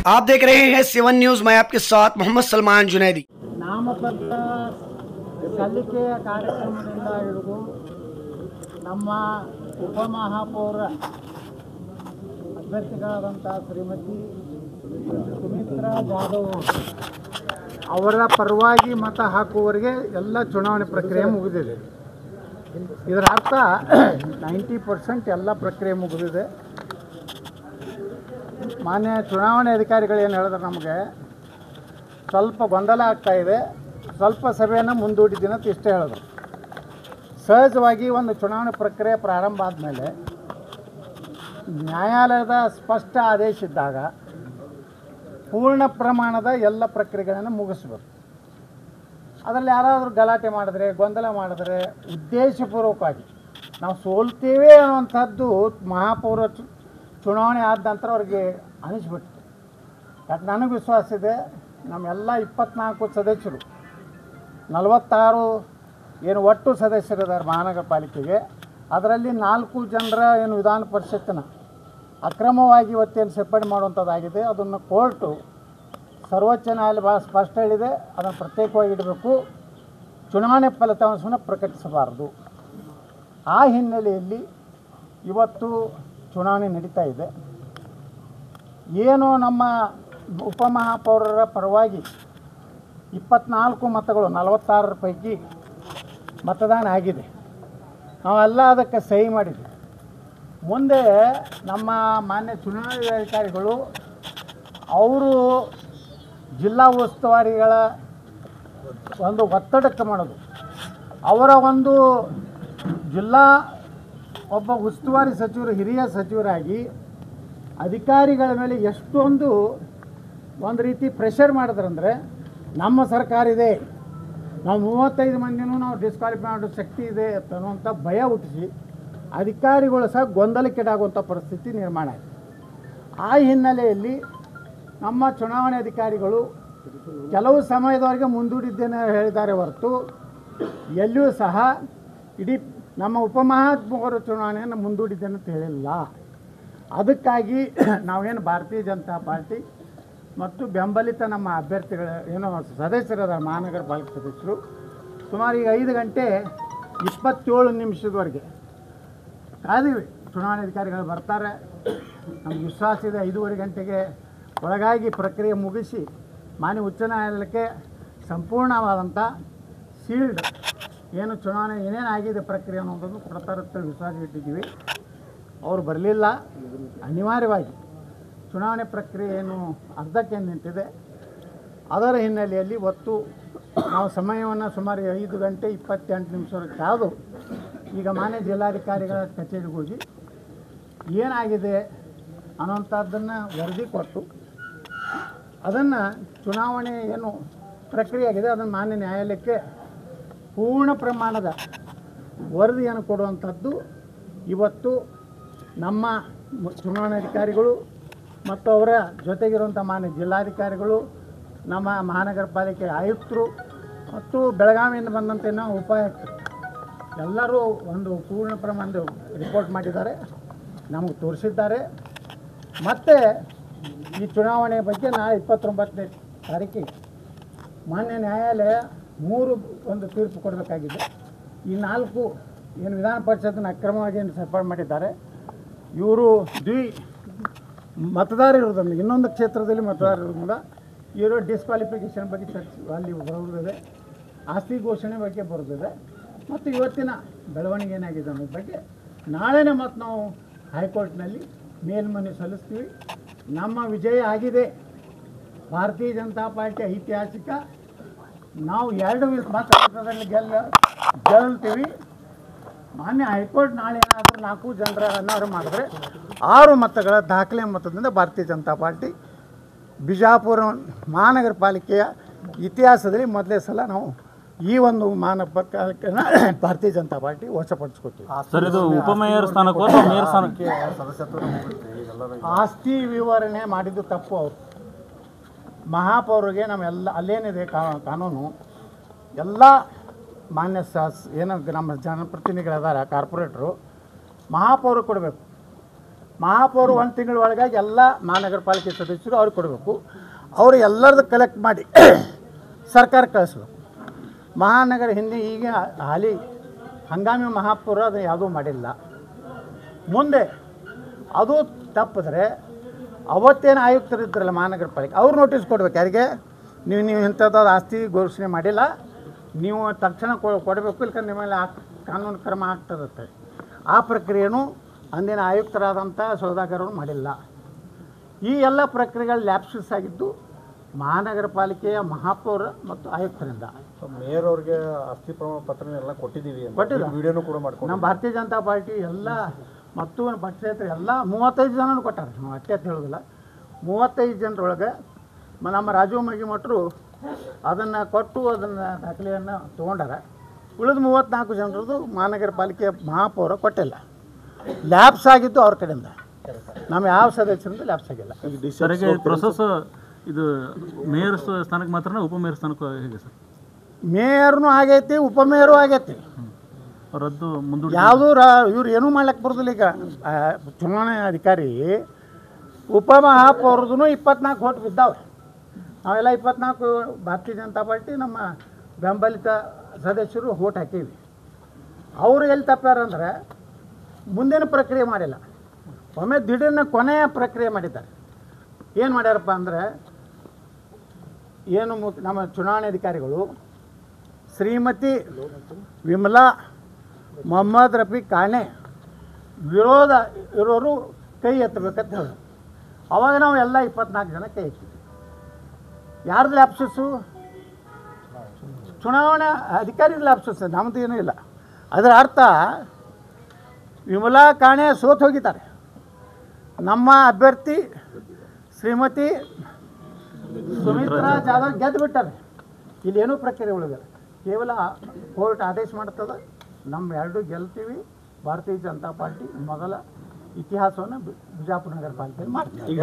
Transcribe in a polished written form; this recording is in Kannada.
आप देख रहे हैं सेवन न्यूज। मैं आपके साथ मोहम्मद सलमान जुनैदी। ನಾಮಪತ್ರ ಸಲ್ಲಿಕೆಯ ಕಾರ್ಯಕ್ರಮದಿಂದ ಹಿಡಿದು ನಮ್ಮ ಉಪಮಹಾಪೌರ ಅಭ್ಯರ್ಥಿಗಳಾದಂಥ ಶ್ರೀಮತಿ ಸುಮಿತ್ರಾ ಜಾಧವ್ ಅವರ ಪರವಾಗಿ ಮತ ಹಾಕುವವರಿಗೆ ಎಲ್ಲ ಚುನಾವಣೆ ಪ್ರಕ್ರಿಯೆ ಮುಗಿದಿದೆ. ಇದರ ಅರ್ಥ 90% ಎಲ್ಲ ಪ್ರಕ್ರಿಯೆ ಮುಗಿದಿದೆ. ಮಾನ್ಯ ಚುನಾವಣೆ ಅಧಿಕಾರಿಗಳು ಏನು ಹೇಳಿದ್ರೆ ನಮಗೆ ಸ್ವಲ್ಪ ಗೊಂದಲ ಆಗ್ತಾಯಿದೆ, ಸ್ವಲ್ಪ ಸಭೆಯನ್ನು ಮುಂದೂಡಿದ್ದೀನಿ ಅಂತ ಇಷ್ಟೇ ಹೇಳಿದ್ರು. ಸಹಜವಾಗಿ ಒಂದು ಚುನಾವಣೆ ಪ್ರಕ್ರಿಯೆ ಪ್ರಾರಂಭ ಆದಮೇಲೆ ನ್ಯಾಯಾಲಯದ ಸ್ಪಷ್ಟ ಆದೇಶ ಇದ್ದಾಗ ಪೂರ್ಣ ಪ್ರಮಾಣದ ಎಲ್ಲ ಪ್ರಕ್ರಿಯೆಗಳನ್ನು ಮುಗಿಸ್ಬೇಕು. ಅದರಲ್ಲಿ ಯಾರಾದರೂ ಗಲಾಟೆ ಮಾಡಿದ್ರೆ, ಗೊಂದಲ ಮಾಡಿದ್ರೆ ಉದ್ದೇಶಪೂರ್ವಕವಾಗಿ ನಾವು ಸೋಲ್ತೇವೆ ಅನ್ನುವಂಥದ್ದು ಮಹಾಪೌರ ಚುನಾವಣೆ ಆದ ನಂತರ ಅವ್ರಿಗೆ ಅನಿಸ್ಬಿಡ್ತು. ಯಾಕೆ ನನಗೆ ವಿಶ್ವಾಸ ಇದೆ, ನಮ್ಮೆಲ್ಲ 24 ಸದಸ್ಯರು 46 ಏನು ಒಟ್ಟು ಸದಸ್ಯರಿದ್ದಾರೆ ಮಹಾನಗರ ಪಾಲಿಕೆಗೆ, ಅದರಲ್ಲಿ 4 ಜನರ ಏನು ವಿಧಾನ ಪರಿಷತ್ತಿನ ಅಕ್ರಮವಾಗಿ ಇವತ್ತೇನು ಸೇರ್ಪಡೆ ಮಾಡುವಂಥದ್ದಾಗಿದೆ, ಅದನ್ನು ಕೋರ್ಟು ಸರ್ವೋಚ್ಚ ನ್ಯಾಯಾಲಯ ಭಾಳ ಸ್ಪಷ್ಟ ಹೇಳಿದೆ, ಅದನ್ನು ಪ್ರತ್ಯೇಕವಾಗಿ ಇಡಬೇಕು, ಚುನಾವಣೆ ಫಲಿತಾಂಶವನ್ನು ಪ್ರಕಟಿಸಬಾರದು. ಆ ಹಿನ್ನೆಲೆಯಲ್ಲಿ ಇವತ್ತು ಚುನಾವಣೆ ನಡೀತಾ ಇದೆ. ಏನು ನಮ್ಮ ಉಪಮಹಾಪೌರರ ಪರವಾಗಿ 24 ಮತಗಳು 46 ಪೈಕಿ ಮತದಾನ ಆಗಿದೆ. ನಾವೆಲ್ಲ ಅದಕ್ಕೆ ಸಹಿ ಮಾಡಿದ್ವಿ. ಮುಂದೆ ನಮ್ಮ ಮಾನ್ಯ ಚುನಾವಣಾಧಿಕಾರಿಗಳು ಅವರು ಜಿಲ್ಲಾ ಉಸ್ತುವಾರಿಗಳ ಒಂದು ಒತ್ತಡಕ್ಕೆ ಮಾಡೋದು, ಅವರ ಒಂದು ಜಿಲ್ಲಾ ಒಬ್ಬ ಉಸ್ತುವಾರಿ ಸಚಿವರು ಹಿರಿಯ ಸಚಿವರಾಗಿ ಅಧಿಕಾರಿಗಳ ಮೇಲೆ ಎಷ್ಟೊಂದು ಒಂದು ರೀತಿ ಪ್ರೆಷರ್ ಮಾಡಿದ್ರಂದರೆ, ನಮ್ಮ ಸರ್ಕಾರ ಇದೆ, ನಾವು 35 ಮಂದಿನೂ ನಾವು ಡಿಸ್ಕ್ವಾಲಿಫೈ ಮಾಡೋ ಶಕ್ತಿ ಇದೆ ಅನ್ನುವಂಥ ಭಯ ಹುಟ್ಟಿಸಿ ಅಧಿಕಾರಿಗಳು ಸಹ ಗೊಂದಲಕ್ಕೀಡಾಗುವಂಥ ಪರಿಸ್ಥಿತಿ ನಿರ್ಮಾಣ ಆಯಿತು. ಆ ಹಿನ್ನೆಲೆಯಲ್ಲಿ ನಮ್ಮ ಚುನಾವಣೆ ಅಧಿಕಾರಿಗಳು ಕೆಲವು ಸಮಯದವರೆಗೆ ಮುಂದೂಡಿದ್ದೇನೆ ಹೇಳಿದ್ದಾರೆ ಹೊರತು ಎಲ್ಲಿಯೂ ಸಹ ಇಡೀ ನಮ್ಮ ಉಪಮಹಾಪೌರ ಚುನಾವಣೆಯನ್ನು ಮುಂದೂಡಿದ್ದೇನೆ ಅಂತ ಹೇಳಿಲ್ಲ. ಅದಕ್ಕಾಗಿ ನಾವೇನು ಭಾರತೀಯ ಜನತಾ ಪಾರ್ಟಿ ಮತ್ತು ಬೆಂಬಲಿತ ನಮ್ಮ ಅಭ್ಯರ್ಥಿಗಳ ಏನೋ ಸದಸ್ಯರಾದ ಮಹಾನಗರ ಪಾಲಿಕೆ ಸದಸ್ಯರು ಸುಮಾರು ಈಗ 5 ಗಂಟೆ 27 ನಿಮಿಷದವರೆಗೆ ಕಾದಿವಿ. ಚುನಾವಣೆ ಅಧಿಕಾರಿಗಳು ಬರ್ತಾರೆ, ನಮ್ಗೆ ವಿಶ್ವಾಸ ಇದೆ 5:30 ಗಂಟೆಗೆ ಒಳಗಾಗಿ ಪ್ರಕ್ರಿಯೆ ಮುಗಿಸಿ ಮಾನ್ಯ ಉಚ್ಚ ನ್ಯಾಯಾಲಯಕ್ಕೆ ಸಂಪೂರ್ಣವಾದಂಥ ಸೀಲ್ಡ್ ಏನು ಚುನಾವಣೆ ಏನೇನು ಆಗಿದೆ ಪ್ರಕ್ರಿಯೆ ಅನ್ನೋದನ್ನು ಕೊಡ್ತಾರಂತ ವಿಶ್ವಾಸ ಇಟ್ಟಿದ್ದೀವಿ. ಅವರು ಬರಲಿಲ್ಲ. ಅನಿವಾರ್ಯವಾಗಿ ಚುನಾವಣೆ ಪ್ರಕ್ರಿಯೆ ಏನು ಅರ್ಧಕ್ಕೆ ನಿಂತಿದೆ. ಅದರ ಹಿನ್ನೆಲೆಯಲ್ಲಿ ಇವತ್ತು ನಾವು ಸಮಯವನ್ನು ಸುಮಾರು 5 ಗಂಟೆ 28 ನಿಮಿಷವರೆಗೆ ಕಾದು ಈಗ ಮಾನ್ಯ ಜಿಲ್ಲಾಧಿಕಾರಿಗಳ ಕಚೇರಿಗೆ ಹೋಗಿ ಏನಾಗಿದೆ ಅನ್ನೋಂಥದ್ದನ್ನು ವರದಿ ಕೊಟ್ಟು ಅದನ್ನು ಚುನಾವಣೆ ಏನು ಪ್ರಕ್ರಿಯೆ ಆಗಿದೆ ಅದನ್ನು ಮಾನ್ಯ ನ್ಯಾಯಾಲಯಕ್ಕೆ ಪೂರ್ಣ ಪ್ರಮಾಣದ ವರದಿಯನ್ನು ಕೊಡುವಂಥದ್ದು ಇವತ್ತು ನಮ್ಮ ಚುನಾವಣಾಧಿಕಾರಿಗಳು ಮತ್ತು ಅವರ ಜೊತೆಗಿರುವಂಥ ಮಾನ್ಯ ಜಿಲ್ಲಾಧಿಕಾರಿಗಳು, ನಮ್ಮ ಮಹಾನಗರ ಪಾಲಿಕೆ ಆಯುಕ್ತರು ಮತ್ತು ಬೆಳಗಾವಿಯಿಂದ ಬಂದಂಥ ನಾವು ಉಪಾಯುಕ್ತರು ಎಲ್ಲರೂ ಒಂದು ಪೂರ್ಣ ಪ್ರಮಾಣದ ರಿಪೋರ್ಟ್ ಮಾಡಿದ್ದಾರೆ, ನಮಗೆ ತೋರಿಸಿದ್ದಾರೆ. ಮತ್ತು ಈ ಚುನಾವಣೆ ಬಗ್ಗೆ ನಾಳೆ 29ನೇ ತಾರೀಕಿಗೆ ಮಾನ್ಯ ನ್ಯಾಯಾಲಯ 3 ಒಂದು ತೀರ್ಪು ಕೊಡಬೇಕಾಗಿದೆ. ಈ 4 ಏನು ವಿಧಾನ ಪರಿಷತ್ತಿನ ಅಕ್ರಮವಾಗಿ ಏನು ಸೇರ್ಪಡೆ ಮಾಡಿದ್ದಾರೆ, ಇವರು ಮತದಾರ ಇರೋದ್ರಿಂದ ಇನ್ನೊಂದು ಕ್ಷೇತ್ರದಲ್ಲಿ ಮತದಾರ ಇರೋದ್ರಿಂದ ಇವರು ಡಿಸ್ಕ್ವಾಲಿಫಿಕೇಷನ್ ಬಗ್ಗೆ ಚರ್ಚೆ ಅಲ್ಲಿ ಬರೋದಿದೆ, ಆಸ್ತಿ ಘೋಷಣೆ ಬಗ್ಗೆ ಬರೋದಿದೆ, ಮತ್ತು ಇವತ್ತಿನ ಬೆಳವಣಿಗೆ ಏನಾಗಿದೆ ಅನ್ನೋದ್ರ ಬಗ್ಗೆ ನಾಳೆನೇ ಮತ್ತು ನಾವು ಹೈಕೋರ್ಟ್ನಲ್ಲಿ ಮೇಲ್ಮನವಿ ಸಲ್ಲಿಸ್ತೀವಿ. ನಮ್ಮ ವಿಜಯ ಆಗಿದೆ. ಭಾರತೀಯ ಜನತಾ ಪಾರ್ಟಿ ಐತಿಹಾಸಿಕ ನಾವು 2 ಮತದಲ್ಲಿ ಗೆಲ್ತೀವಿ. ಮಾನ್ಯ ಹೈಕೋರ್ಟ್ ನಾಳೆ ಏನಾದರೂ 4 ಜನರ ಅನಾರು ಮಾಡಿದ್ರೆ 6 ಮತಗಳ ದಾಖಲೆ ಮತದಿಂದ ಭಾರತೀಯ ಜನತಾ ಪಾರ್ಟಿ ಬಿಜಾಪುರ ಮಹಾನಗರ ಪಾಲಿಕೆಯ ಇತಿಹಾಸದಲ್ಲಿ ಮೊದಲೇ ಸಲ ನಾವು ಈ ಒಂದು ಮಹಾನಗರ ಪಾಲಿಕೆಯನ್ನು ಭಾರತೀಯ ಜನತಾ ಪಾರ್ಟಿ ವಶಪಡಿಸ್ಕೊತೀವಿ. ಆಸ್ತಿ ವಿವರಣೆ ಮಾಡಿದ್ದು ತಪ್ಪು. ಅವರು ಮಹಾಪೌರಿಗೆ ನಮ್ಮೆಲ್ಲ ಅಲ್ಲೇನಿದೆ ಕಾನೂನು ಎಲ್ಲ ಮಾನ್ಯ ಏನು ನಮ್ಮ ಜನಪ್ರತಿನಿಧಿಗಳಿದ್ದಾರೆ ಕಾರ್ಪೊರೇಟ್ರು ಮಹಾಪೌರ ಕೊಡಬೇಕು. ಮಹಾಪೌರ 1 ತಿಂಗಳ ಒಳಗಾಗಿ ಎಲ್ಲ ಮಹಾನಗರ ಪಾಲಿಕೆ ಸದಸ್ಯರು ಅವ್ರಿಗೆ ಕೊಡಬೇಕು. ಅವರು ಎಲ್ಲರದ್ದು ಕಲೆಕ್ಟ್ ಮಾಡಿ ಸರ್ಕಾರ ಕಳಿಸ್ಬೇಕು. ಮಹಾನಗರ ಹಿಂದೆ ಈಗ ಹಾಲಿ ಹಂಗಾಮಿ ಮಹಾಪೌರ ಅದು ಯಾವುದೂ ಮಾಡಿಲ್ಲ. ಮುಂದೆ ಅದು ತಪ್ಪಿದ್ರೆ ಅವತ್ತೇನು ಆಯುಕ್ತರು ಇದ್ರಲ್ಲ ಮಹಾನಗರ ಪಾಲಿಕೆ ಅವ್ರು ನೋಟಿಸ್ ಕೊಡ್ಬೇಕು. ಯಾರಿಗೆ ನೀವು ಇಂಥದ್ದು ಆಸ್ತಿ ಘೋಷಣೆ ಮಾಡಿಲ್ಲ, ನೀವು ತಕ್ಷಣ ಕೊಡಬೇಕು, ಇಲ್ಕಂದ್ರೆ ನಿಮ್ಮಲ್ಲಿ ಕಾನೂನು ಕ್ರಮ ಆಗ್ತದತ್ತೆ. ಆ ಪ್ರಕ್ರಿಯೆನೂ ಅಂದಿನ ಆಯುಕ್ತರಾದಂಥ ಸೌದಾಗರರು ಮಾಡಿಲ್ಲ. ಈ ಎಲ್ಲ ಪ್ರಕ್ರಿಯೆಗಳು ಲ್ಯಾಪ್ಸಸ್ ಆಗಿದ್ದು ಮಹಾನಗರ ಪಾಲಿಕೆಯ ಮಹಾಪೌರ ಮತ್ತು ಆಯುಕ್ತರಿಂದ. ಮೇಯರ್ ಅವ್ರಿಗೆ ಆಸ್ತಿ ಪ್ರಮಾಣ ಪತ್ರನೆಲ್ಲ ಕೊಟ್ಟಿದ್ದೀವಿ, ವಿಡಿಯೋನು ಕೂಡ ಮಾಡ್ಕೊಂಡು ನಮ್ಮ ಭಾರತೀಯ ಜನತಾ ಪಾರ್ಟಿ ಎಲ್ಲ ಮತ್ತು ಪಕ್ಷೇತರ ಎಲ್ಲ 35 ಜನನೂ ಕೊಟ್ಟಾರೆ. ನಾವು ಅಷ್ಟೇ ಅಂತ ಹೇಳೋದಿಲ್ಲ, 35 ಜನರೊಳಗೆ ನಮ್ಮ ರಾಜೀವ್ ಮಗಿಮಠರು ಅದನ್ನು ಕೊಟ್ಟು ಅದನ್ನು ದಾಖಲೆಯನ್ನು ತೊಗೊಂಡಾರ. ಉಳಿದ 34 ಜನರದ್ದು ಮಹಾನಗರ ಪಾಲಿಕೆ ಮಹಾಪೌರ ಕೊಟ್ಟಿಲ್ಲ. ಲ್ಯಾಪ್ಸ್ ಆಗಿದ್ದು ಅವ್ರ ಕಡೆಯಿಂದ, ನಮ್ಮ ಯಾವ ಸದಸ್ಯರಿಂದ ಲ್ಯಾಪ್ಸ್ ಆಗಿಲ್ಲ. ಪ್ರೊಸೆಸ್ ಇದು ಮೇಯರ್ ಸ್ಥಾನಕ್ಕೆ ಮಾತ್ರ, ಉಪಮೇಯರ್ ಸ್ಥಾನಕ್ಕೆ ಹೇಗೆ ಸರ್? ಮೇಯರ್ನೂ ಆಗೈತಿ, ಉಪಮೇಯರೂ ಆಗೈತಿ. ರದ್ದು ಮುಂದೂ ಯಾವುದೂ ಇವ್ರು ಏನೂ ಮಾಡ್ಲಿಕ್ಕೆ ಬರೋದಿಲ್ಲ. ಈಗ ಚುನಾವಣೆ ಅಧಿಕಾರಿ ಉಪಮಹಾಪೌರದೂ 24 ಓಟ್ ಬಿದ್ದಾವೆ. ನಾವೆಲ್ಲ 24 ಭಾರತೀಯ ಜನತಾ ಪಾರ್ಟಿ ನಮ್ಮ ಬೆಂಬಲಿತ ಸದಸ್ಯರು ಓಟ್ ಹಾಕೀವಿ. ಅವರು ಎಲ್ಲಿ ತಪ್ಪಾರಂದ್ರೆ ಮುಂದಿನ ಪ್ರಕ್ರಿಯೆ ಮಾಡಿಲ್ಲ, ಒಮ್ಮೆ ದಿಢೀರ್ನ ಕೊನೆಯ ಪ್ರಕ್ರಿಯೆ ಮಾಡಿದ್ದಾರೆ. ಏನು ಮಾಡ್ಯಾರಪ್ಪ ಅಂದರೆ, ಏನು ನಮ್ಮ ಚುನಾವಣೆ ಅಧಿಕಾರಿಗಳು ಶ್ರೀಮತಿ ವಿಮಲಾ ಮೊಹಮ್ಮದ್ ರಫೀಕ್ ಕಾಣೆ ವಿರೋಧ ಇರೋರು ಕೈ ಎತ್ತಬೇಕಂತ ಹೇಳಿ ಅವಾಗ ನಾವು ಎಲ್ಲ 24 ಜನ ಕೈ ಎತ್ತಿದ್ವಿ. ಯಾರ್ದು ಲ್ಯಾಪ್ಸಸ್ಸು? ಚುನಾವಣಾ ಅಧಿಕಾರಿ ಲ್ಯಾಪ್ಸಸ್, ನಮ್ಮದು ಏನೂ ಇಲ್ಲ. ಅದರ ಅರ್ಥ ವಿಮಲಾ ಕಾಣೆ ಸೋತು ಹೋಗಿದ್ದಾರೆ, ನಮ್ಮ ಅಭ್ಯರ್ಥಿ ಶ್ರೀಮತಿ ಸುಮಿತ್ರಾ ಜಾಧವ್ ಗೆದ್ದು ಬಿಟ್ಟಾರೆ. ಇಲ್ಲೇನೂ ಪ್ರಕ್ರಿಯೆ ಉಳಿದಿಲ್ಲ, ಕೇವಲ ಕೋರ್ಟ್ ಆದೇಶ ಮಾಡ್ತದೆ, ನಮ್ಮ ಎರಡೂ ಗೆಲ್ತೀವಿ. ಭಾರತೀಯ ಜನತಾ ಪಾರ್ಟಿ ಮೊದಲ ಇತಿಹಾಸವನ್ನು ಬಿಜಾಪುರ ನಗರ ಪಾಲಿಕೆಯಲ್ಲಿ ಮಾಡ್ತೀವಿ.